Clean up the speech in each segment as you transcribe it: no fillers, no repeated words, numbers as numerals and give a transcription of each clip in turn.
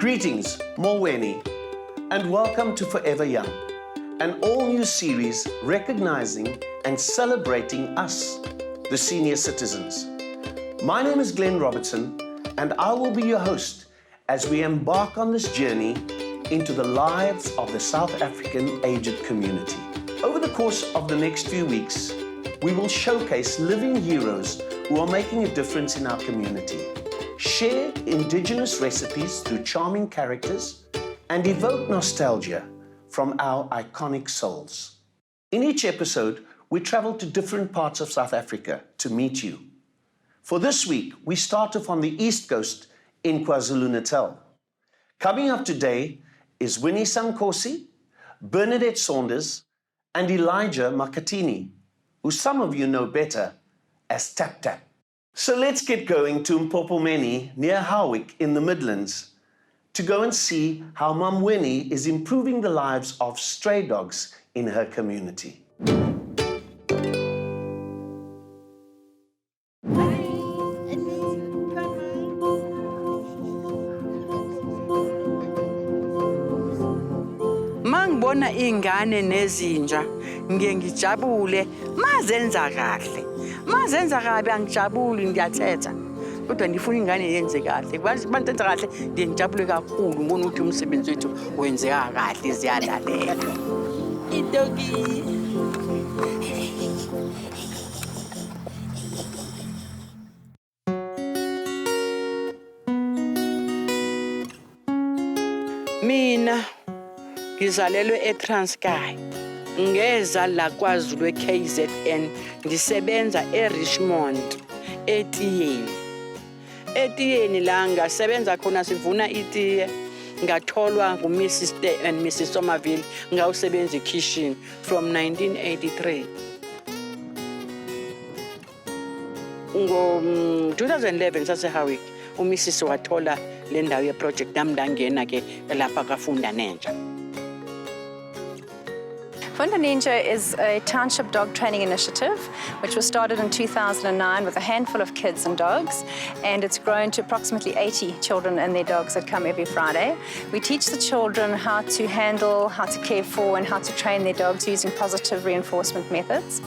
Greetings, Ma Winnie, and welcome to Forever Young, an all-new series recognizing and celebrating us, the senior citizens. My name is Glenn Robertson, and I will be your host as we embark on this journey into the lives of the South African aged community. Over the course of the next few weeks, we will showcase living heroes who are making a difference in our community, share indigenous recipes through charming characters, and evoke nostalgia from our iconic souls. In each episode, we travel to different parts of South Africa to meet you. For this week, we start off on the East Coast in Kwazulu Natal. Coming up today is Winnie Sangcosi, Bernadette Saunders, and Elijah Makhatini, who some of you know better as Tap Tap. So let's get going to Mpopomeni near Howick in the Midlands to go and see how Ma Winnie is improving the lives of stray dogs in her community. Mangibona ingane nezinja ngiyengijabule mazenza kahle mazenza kabi angijabuli ngiyathetha kodwa ndifuna ingane yenze kahle abantu enza kahle ngiyengijabule kakhulu ngibona ukuthi umsebenzi wethu wenzeka kahle ziyalalela idogi mina ngizalelwe eTranskei ngeza la KwaZulu KZN ndisebenza eRichmond etiyeni la ngasebenza khona sivuna itiye ngatholwa nguMrs and Mrs Somerville ngawusebenza ekitchen from 1983 ngo 2011 saseHowick uMrs wathola le ndawo yeproject nami ndangena ke lapha kafunda nenja. Funda Ninja is a township dog training initiative which was started in 2009 with a handful of kids and dogs, and it's grown to approximately 80 children and their dogs that come every Friday. We teach the children how to handle, how to care for, and how to train their dogs using positive reinforcement methods.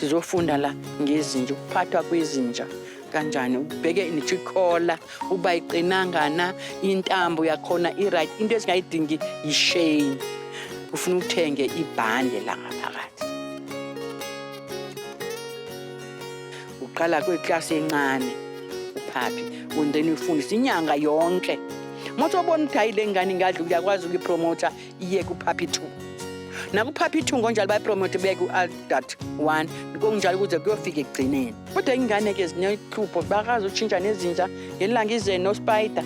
Sizofunda la ngezinja ukuphathwa kwezinja kanjani ubheke nithikhola uba iqinangana intambo yakhona iright into esingayidingi ishain ufuna uthenge ibhande la ngaphakathi uqala kweclass encane uphaphi undeni ufundisa inyanga yonke motho ubona ukuthi ayile ngane ngadla uyakwazi ukuyipromoter iye kuPhappy 2 nakuPhappy 2 ngonjalo bayipromote beku adult 1 ngokunjalo kuze kuyofika egcineni kodwa ingane ke zinehlupho bakazi utshintsha nezinja ngelanga ize no spider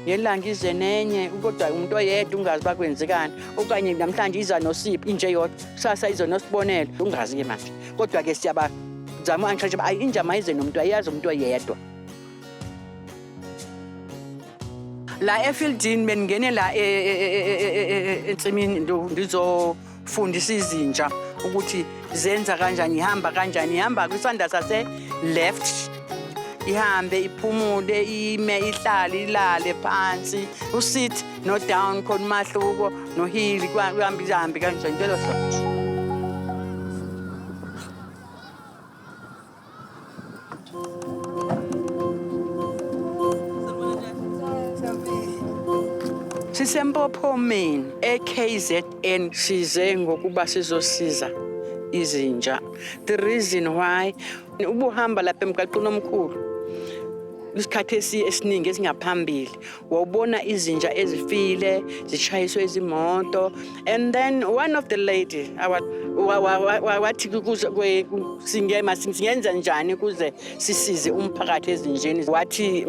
ngelanga ize nenye kodwa umuntu oyedwa ungazi bakwenzekani okanye namhlanje iza noSipho inje yodwa sasa izo noSibonelo ungazi ke manje kodwa ke siyabazama angisho ayi inja mayize nomuntu ayazi umuntu oyedwa la efieldini beningene la entsimini ndizofundisa izinja ukuthi zenza kanjani ihamba kwisandla sase left ihambe iphumule ime ihlale ilale phansi usit no down khona umahluko no heel kuhamba ihambe kanjani impela so Sisempopomeni eKZN size ngokuba sizosiza izinja. The reason why ubuhamba lapha emgaqweni omkhulu isikhathi esiningi esingaphambili wawubona izinja ezifile zichayiswe izimoto and then one of the lady wathi kuze singenza njani ukuze sisize umphakathi ezinjeni wathi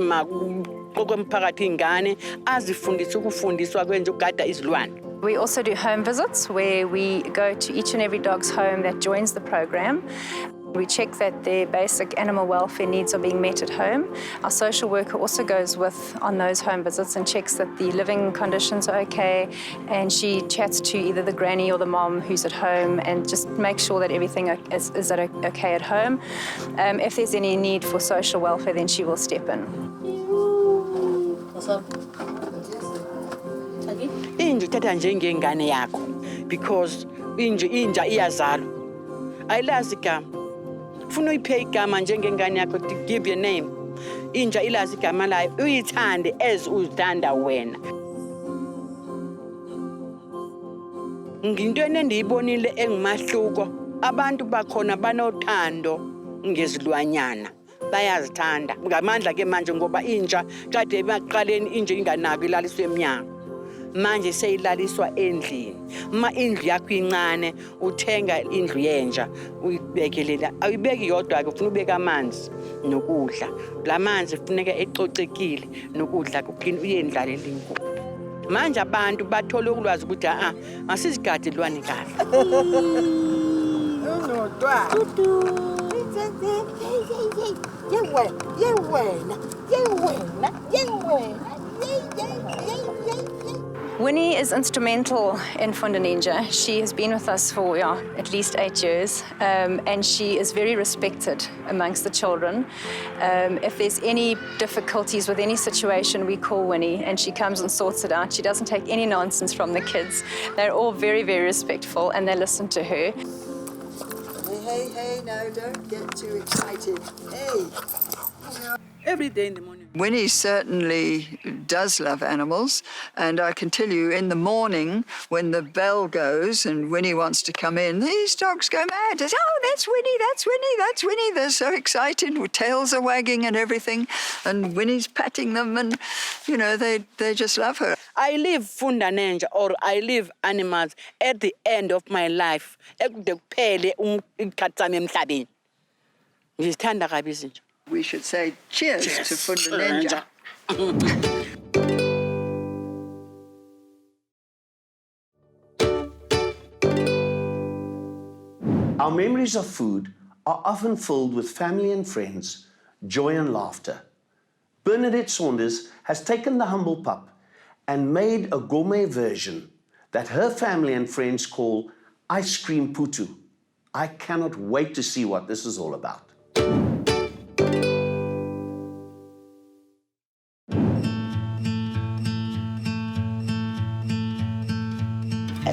okwemphakathi ingane azifundise ukufundiswa kwenze ukugada izilwane. We also do home visits where we go to each and every dog's home that joins the program. We check that their basic animal welfare needs are being met at home. Our social worker also goes on those home visits and checks that the living conditions are okay, and she chats to either the granny or the mom who's at home and just makes sure that everything is okay at home. If there's any need for social welfare, then she will step in. What's up? Inja uthatha njengengane yakho because inja iyazalwa. Ayilazi igama. Ufuna uyiphe igama njengengane yakho, to give your name. Inja ilazi igama layo, uyithande as uzithanda wena. Ngintweni endiyibonile engumahluko, abantu bakhona banothando ngezilwanyana. Bayazithanda. Ngamandla ke manje ngoba inja kade emaqaleni inja inganako ilaliswe emnyango. Manje seyilaliswa endlini. Ma indlu yakho incane uthenga indlu yenja uyibekelela. Awuyibeki yodwa ke ufuna ubeka amanzi nokudla. Lamanzi kufuneka ecocekile nokudla kuphinde uyendlalela inkukhu. Manje abantu bathola ulwazi ukuthi asizigade ilwane kahle. Winnie is instrumental in Fundaninja. She has been with us for at least 8 years, and she is very respected amongst the children. If there's any difficulties with any situation, we call Winnie and she comes and sorts it out. She doesn't take any nonsense from the kids. They're all very, very respectful and they listen to her. Hey, no, don't get too excited. Hey. Every day in the morning. Winnie certainly does love animals, and I can tell you in the morning when the bell goes and Winnie wants to come in, these dogs go mad. It's, oh, that's Winnie, that's Winnie, that's Winnie. They're so excited, with tails are wagging and everything, and Winnie's patting them and, you know, they just love her. I live Fundaninja, or I live animals at the end of my life. We should say cheers to Fundaninja. Our memories of food are often filled with family and friends, joy and laughter. Bernadette Saunders has taken the humble pup and made a gourmet version that her family and friends call ice cream phutu. I cannot wait to see what this is all about.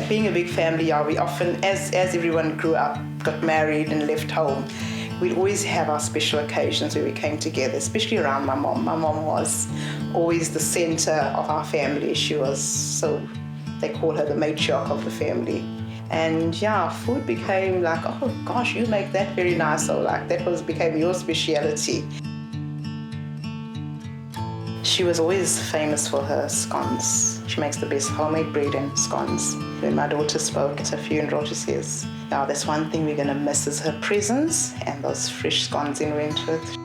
Being a big family, we often, as everyone grew up, got married and left home, we'd always have our special occasions where we came together, especially around my mom. My mom was always the center of our family. She was, so they call her the matriarch of the family. And yeah, food became like, oh gosh, you make that very nice, so like that became your speciality. She was always famous for her scones. She makes the best homemade bread and scones. When my daughter spoke at her funeral, she says, yeah, that's one thing we're going to miss is her presence and those fresh scones in Wentworth.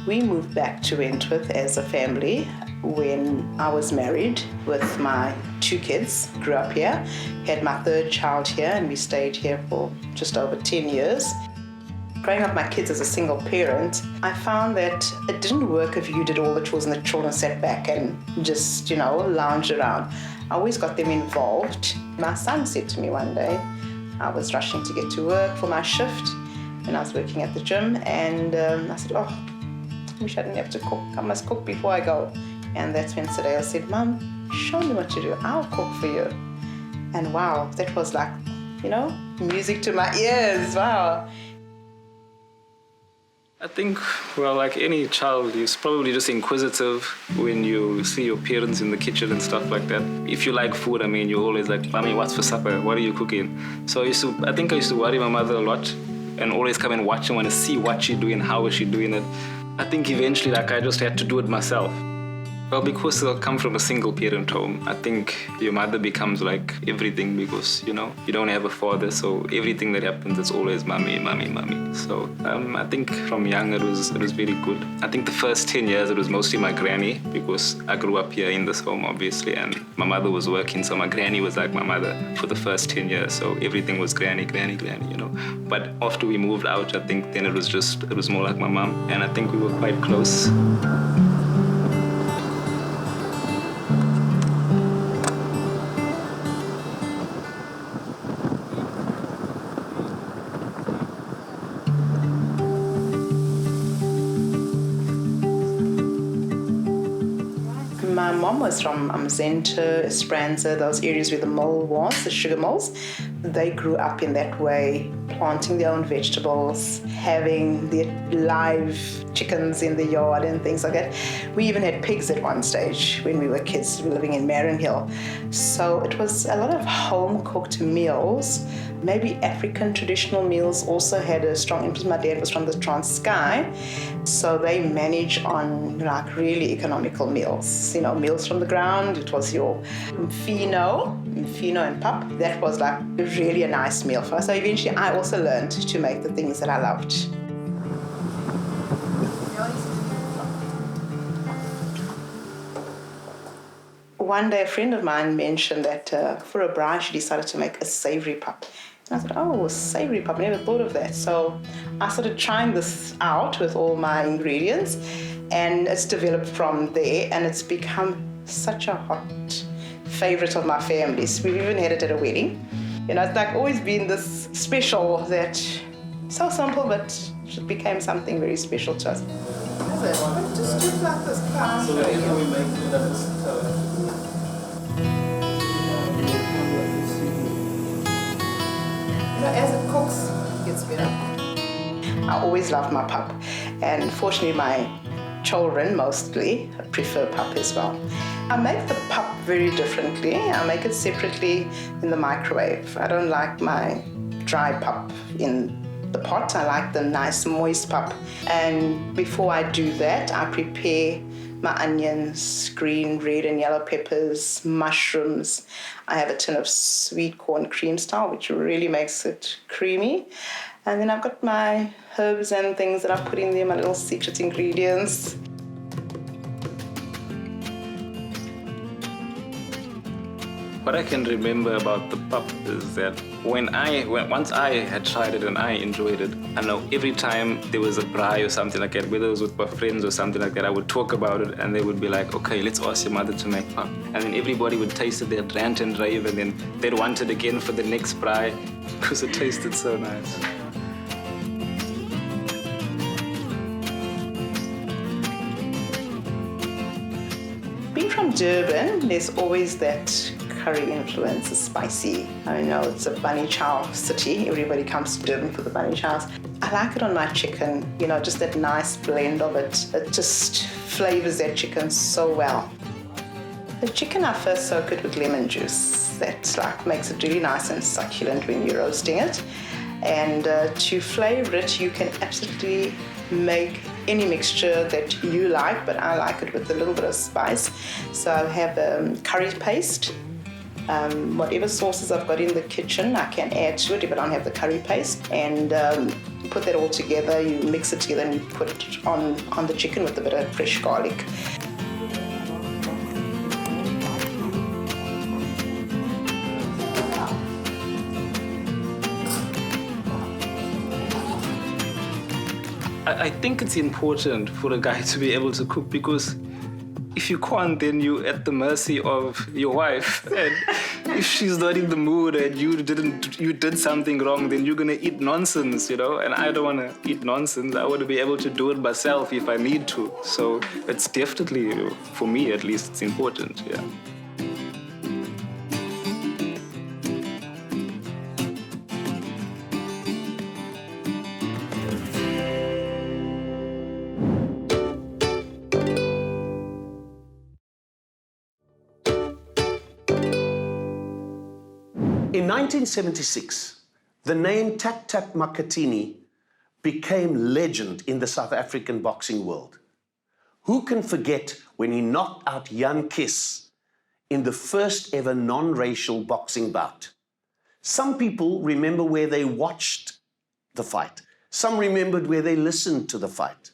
We moved back to Wentworth as a family when I was married with my 2 kids, grew up here, had my 3rd child here, and we stayed here for just over 10 years. Growing up my kids as a single parent, I found that it didn't work if you did all the chores and the children sat back and just, you know, lounged around. I always got them involved. My son said to me one day, I was rushing to get to work for my shift when I was working at the gym, and I said, oh, I wish I didn't have to cook. I must cook before I go. And that's when Sadale said, Mum, show me what to do. I'll cook for you. And wow, that was like, you know, music to my ears. Wow. I think, well, like any child, you're probably just inquisitive when you see your parents in the kitchen and stuff like that. If you like food, I mean, you're always like, Mommy, what's for supper? What are you cooking? So I think I used to worry my mother a lot and always come and watch and want to see what she's doing, how is she doing it. I think eventually, like, I just had to do it myself. Well, because I come from a single parent home, I think your mother becomes like everything because, you know, you don't have a father, so everything that happens, it's always mommy, mommy, mommy. So I think from young it was very good. I think the first 10 years it was mostly my granny because I grew up here in this home, obviously, and my mother was working, so my granny was like my mother for the first 10 years. So everything was granny, granny, granny, you know. But after we moved out, I think then it was more like my mom, and I think we were quite close. My mom was from Zenter, Esperanza, those areas where the mill was, the sugar mills. They grew up in that way, planting their own vegetables, having their live chickens in the yard and things like that. We even had pigs at one stage when we were kids living in Marion Hill. So it was a lot of home-cooked meals. Maybe African traditional meals also had a strong emphasis. My dad was from the Transkei, so they manage on like really economical meals. You know, meals from the ground. It was your mfino and pap. That was like really a nice meal for us. So eventually I also learned to make the things that I loved. One day a friend of mine mentioned that for a bride she decided to make a savoury pap. And I thought, oh, savoury pap, I never thought of that. So I started trying this out with all my ingredients, and it's developed from there, and it's become such a hot favourite of my family's. We've even had it at a wedding. You know, it's like always been this special that, so simple, but it became something very special to us. Just do like this. So whenever we make as it cooks, it gets better. I always love my pap, and fortunately my children mostly prefer pap as well. I make the pap very differently. I make it separately in the microwave. I don't like my dry pap in the pot. I like the nice moist pap. And before I do that, I prepare my onions, green, red and yellow peppers, mushrooms. I have a tin of sweet corn cream style, which really makes it creamy. And then I've got my herbs and things that I've put in there, my little secret ingredients. What I can remember about the pap is that once I had tried it and I enjoyed it, I know every time there was a braai or something like that, whether it was with my friends or something like that, I would talk about it and they would be like, okay, let's ask your mother to make pap. And then everybody would taste it, they'd rant and rave, and then they'd want it again for the next braai because it tasted so nice. Being from Durban, there's always that curry influence, is spicy. I know it's a bunny chow city. Everybody comes to Durban for the bunny chows. I like it on my chicken, you know, just that nice blend of it. It just flavors that chicken so well. The chicken, I first soak it with lemon juice. That like makes it really nice and succulent when you're roasting it. And to flavor it, you can absolutely make any mixture that you like, but I like it with a little bit of spice. So I have curry paste. Whatever sauces I've got in the kitchen, I can add to it if I don't have the curry paste. And put that all together, you mix it together and you put it on the chicken with a bit of fresh garlic. I think it's important for a guy to be able to cook because if you can't, then you're at the mercy of your wife. And if she's not in the mood and you did something wrong, then you're gonna eat nonsense, you know? And I don't wanna eat nonsense. I wanna be able to do it myself if I need to. So it's definitely, for me at least, it's important, yeah. In 1976, the name Tap Tap Makhatini became legend in the South African boxing world. Who can forget when he knocked out Jan Kiss in the first ever non-racial boxing bout? Some people remember where they watched the fight. Some remembered where they listened to the fight.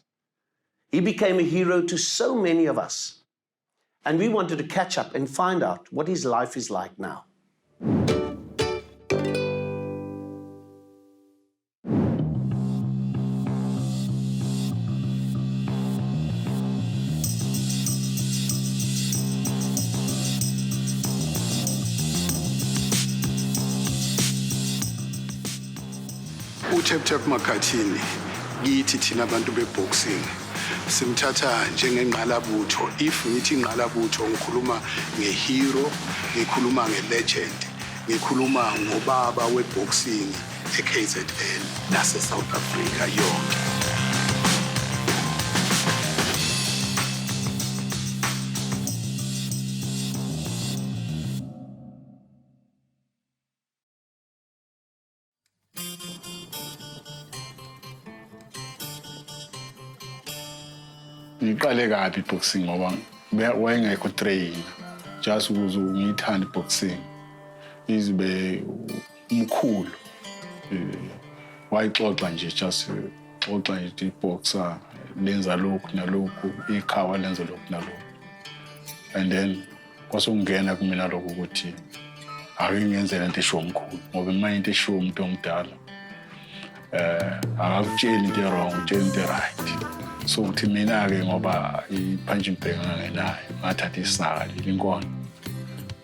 He became a hero to so many of us. And we wanted to catch up and find out what his life is like now. Tap Tap Makhatini kithi thina abantu be-boxing simthatha njengengqalabutho. If ngithi ingqalabutho ngikhuluma nge-hero, ngikhuluma nge-legend, ngikhuluma ngobaba we-boxing e-KZN nase-South Africa yonke. Ngiqale kabi iboxing ngoba wayengekho train just ukuze ngiyithanda iboxing izibe umkhulu wayixoxa nje just xoxa nje iboxer lenza lokhu nalokhu ikhawa lenza lokhu nalokhu and then kwasongena kumina lokho ukuthi akungenzela into esho omkhulu ngoba manje into esho umuntu omdala akakutsheli into wrong utshela into right. So uthi mina-ke ngoba i-punching bag angangenayo ngathatha isali inkono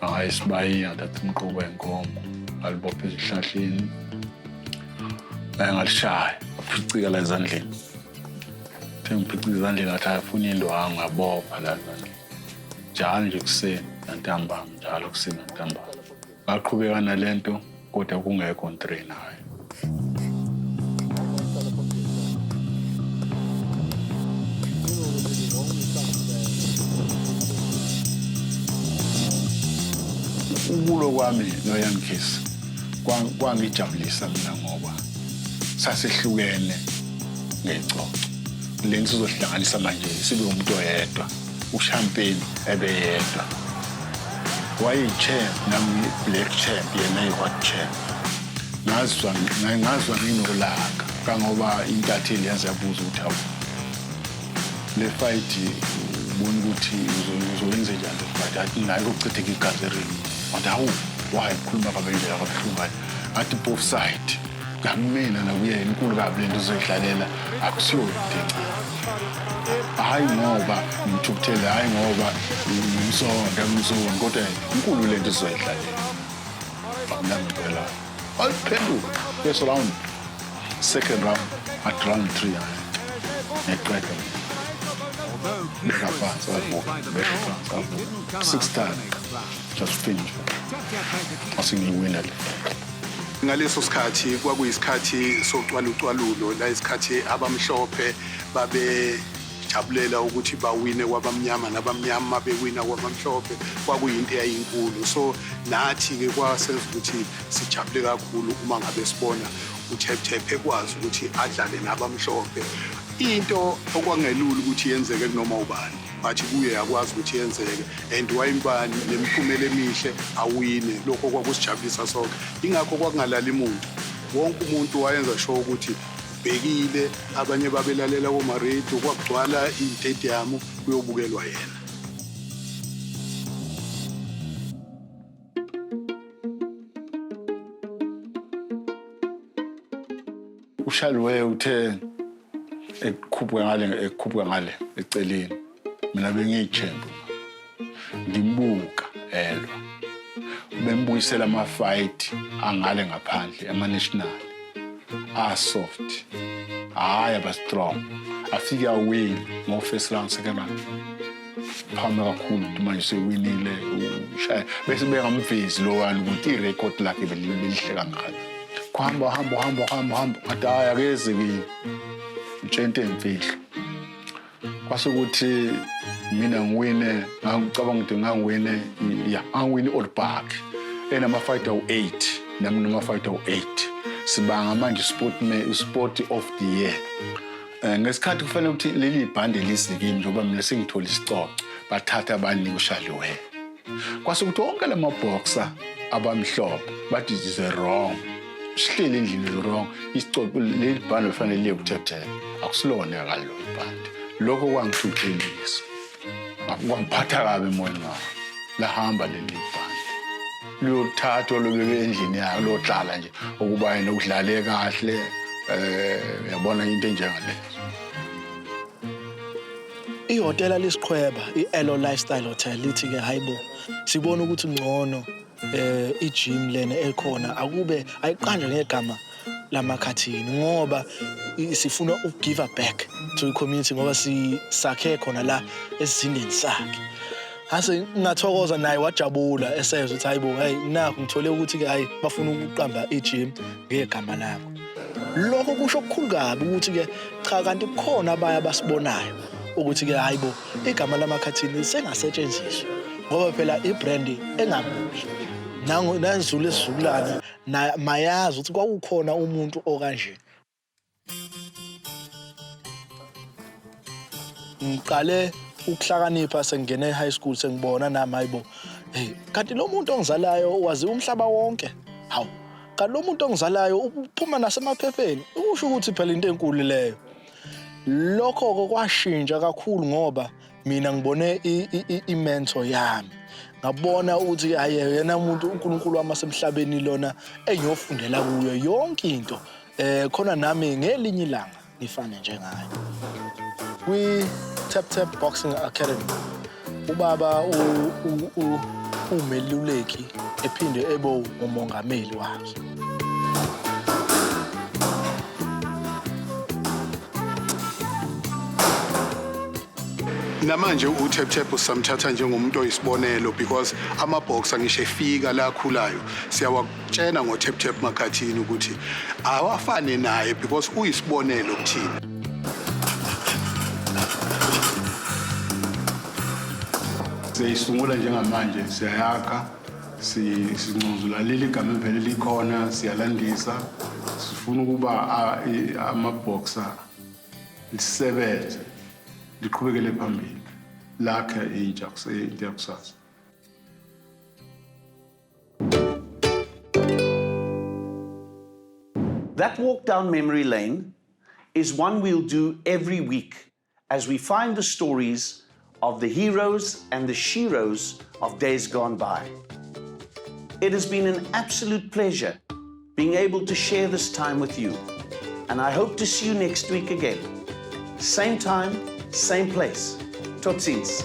angayisibayia ngathatha umqobo wenkomo ngalibopha ezihlahleni ngalishaya aphicika la ezandleni ngiphicika ezandleni ngathi afuna indwangu ngabopha la ezandleni njalo nje kuseni nantambama njalo kuseni nantambama ngaqhubeka nalento kodwa kungekho ntrainayo. Ukulo kwami noYan Kiss kwangijabulisa mina ngoba sasehlukene ngecoco. Lento sizohlanganisa manje sibe umuntu oyedwa, uchampagne ebeyedwa. Wayi-champ nami black champ yena yi-white champ. Ngazwa nginolaka kangoba intatheli yaze yabuza ukuthi hawu le fight ubona ukuthi uzoyenze njani le fight athi naye ukuchitheka igazi erini. Wadawu why khuluma kabendlela kabuhlungu athi both side ngamina nakuyena inkulu kabi lento uzoyidlalela akusiyo into hayi ngoba ngithukuthele hayi ngoba ngimsonga kodwa inkulu lento uzoyidlalela bamlamcela aliphenduka first round second round at round 3 neqeda six times just finish. Asingiyinwina le. Ngaleso sikhathi kwakuyisikhathi socwalulo la isikhathi abamhlophe babe jabulela ukuthi bawine kwabamnyama nabamnyama bewina kwabamhlophe kwakuyinto eyayinkulu. So nathi ke kwasenza ukuthi sijabule kakhulu uma ngabe sibona uTap Tap ekwazi ukuthi adlale nabamhlophe. Into okwangelula ukuthi yenzeke kunoma ubani bathi kuye yakwazi ukuthi yenzeke and wayimbani nemiphumela emihle awine lokho kwakusijabulisa sonke. Ingakho kwakungalali umuntu wonke umuntu wayenza sure ukuthi ubhekile abanye babelalela komaredio kwagcwala istadium kuyobukelwa yena. Ushalwe uthe ekhuphuka ngale eceleni mina bengiyithembu ngimbuka elwa bembuyisela ama fight angale ngaphandle ama national soft aba strong afika win ngo first round second round phama kakhulu manje sewinile ushaya bese bengamvezi lo wani ukuthi irecord lakhe belihle kangaka hamba adaya keze ngitshente imfihlo kwasukuthi mina ngiwine ngicabanga ukuthi ngangiwine angiwine all back enama fighter u8 nami nama fighter u8 sibanga manje sport of the year Ngesikhathi kufanele ukuthi leli bhande lisikini njengoba mina sengithola isicoco bathatha abaningi ushaliwe. Kwase ukuthi wonke lamaboxer abamhlophe bathi is wrong. Sihleli endlini wrong. Isicoco leli bhande kufanele liye kuThethela. Akusilona kallo ibhande. Lokho kwangithuthelisa. Kwangiphatha kabi emoyeni wami. Lahamba leli bhande. Liyothathwa lobeke endlini yakhe lohlala nje ukuba yena udlale kahle. Yabona into enjengalezo. Ihhotela lesiqhweba iElo Lifestyle Hotel lithi ke hayibo sibona ukuthi ngcono igym lena ekhona akube ayiqanjwe ngegama laMakhathini ngoba sifuna ukugive back to the community ngoba sisakhe khona la esizindeni sakhe. Hase ngathokoza naye wajabula esezwe ukuthi hayibo hey nakho ngithole ukuthi ke hayi bafuna ukuqamba igym ngegama lakho. Lokho kusho okukhulu kabi ukuthi ke cha kanti kukhona abaya basibonayo ukuthi ke hayibo igama laMakhathini sengasetshenziswa ngoba phela ibrand engabuhle nanzulu esizukulwane mayazi ukuthi kwakukhona umuntu okanje. Ngiqale ukuhlakanipha sengene high school sengibona nami hayibo hey kanti lo muntu ongizalayo wazi umhlaba wonke hawu kanti lo muntu ongizalayo uphuma nasemaphepheni usho ukuthi phela into enkulu leyo. Lokho kwashintsha kakhulu ngoba mina ngibone imentor yami ngabona ukuthi hayi yena umuntu uNkulunkulu wamasemhlabeni lona engiyofundela kuyo yonke into khona nami ngelinye ilanga ngifane njengaye. We Tap Tap Boxing Academy ubaba umeluleki ephinde ebo umongameli wazo. Namanje uTap Tap usamthatha njengomuntu oyisibonelo because amaboxer ngisho efika la akhulayo siyawatshena ngoTap Tap Makhathini ukuthi awafane naye because uyisibonelo kuthina. Siyisungula njengamanje siyayakha sinquzula leli gama vele likhona siyalandisa sifuna ukuba amaboxer lisebenze liqhubekele phambili lakhe intsha kusasa. That walk down memory lane is one we'll do every week as we find the stories of the heroes and the sheroes of days gone by. It has been an absolute pleasure being able to share this time with you, and I hope to see you next week again. Same time, same place. Tot ziens.